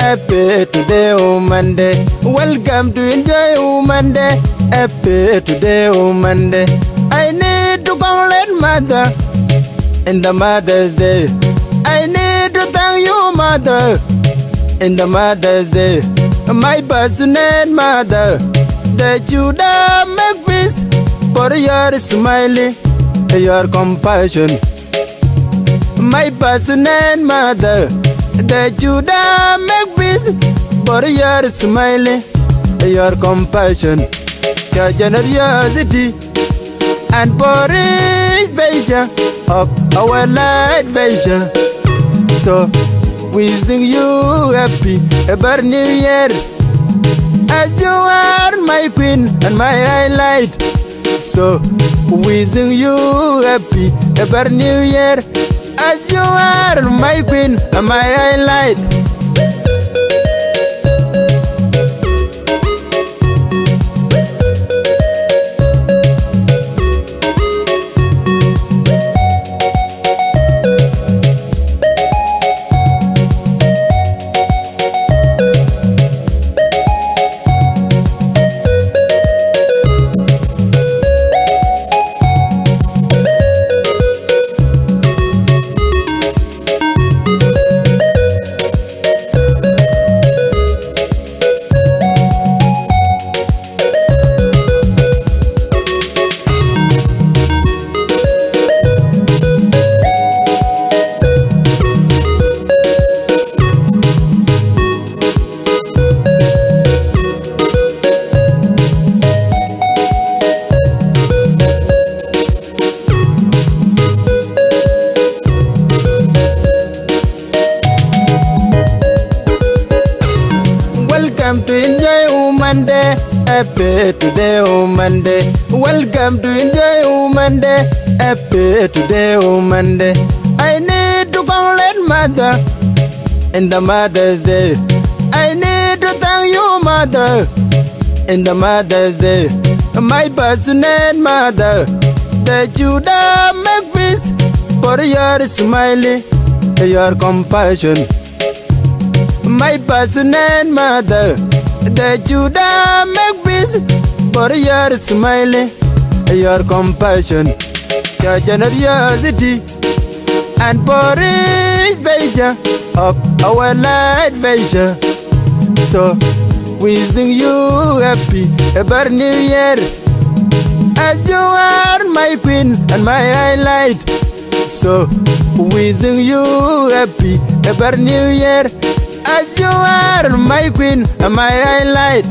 Happy today, oh Monday. Welcome to enjoy, oh Monday. Happy today, oh Monday. I need to congratulate mother in the Mother's Day. I need to thank you, mother, in the Mother's Day. My passionate mother, that you da make peace for your smiling, your compassion. My passionate mother, that you da make peace for your smiling, your compassion, your generosity, and for invasion of our light vision. So we sing you happy ever new year, as you are my queen and my highlight. So we sing you happy ever new year, as you are my queen and my highlight. Welcome to enjoy, oh Monday. Happy today, oh Monday. Welcome to enjoy, oh Monday. Happy today, oh Monday. I need to congratulate mother in the Mother's Day. I need to thank you, mother, in the Mother's Day. My passionate mother, that you da make peace for your smiling, your compassion. My passionate mother, that you da make peace for your smiling, your compassion, your generosity, and for invasion of our light vision. So we sing you happy ever new year, as you are my queen and my highlight. So we sing you happy ever new year, as you are my queen and my highlight.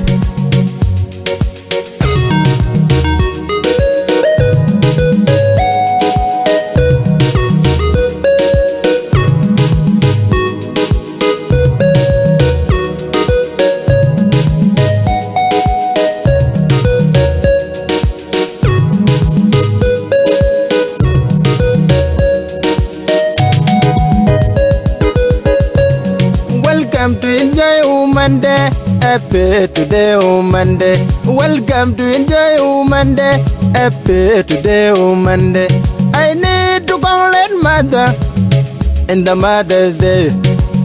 Welcome to enjoy, oh Monday. Happy today, oh Monday. Welcome to enjoy, oh Monday. Happy today, oh Monday. I need to congratulate mother in the Mother's Day.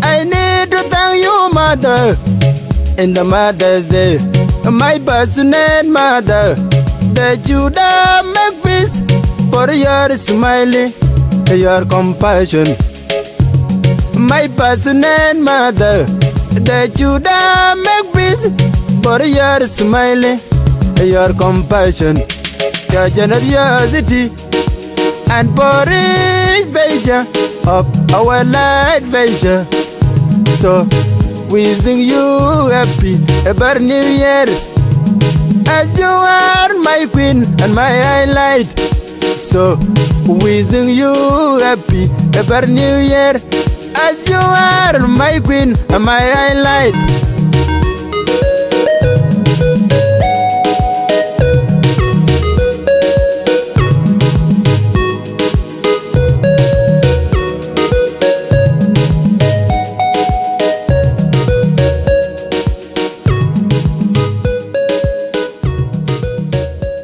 I need to thank you, mother, in the Mother's Day. My passionate mother, that you da make peace for your smiling, your compassion. My passionate mother, that you da make peace for your smiling, your compassion, your generosity, and for invasion of our light vision. So we sing you happy ever new year, as you are my queen and my highlight. So we sing you happy ever new year, as you are my queen and my highlight.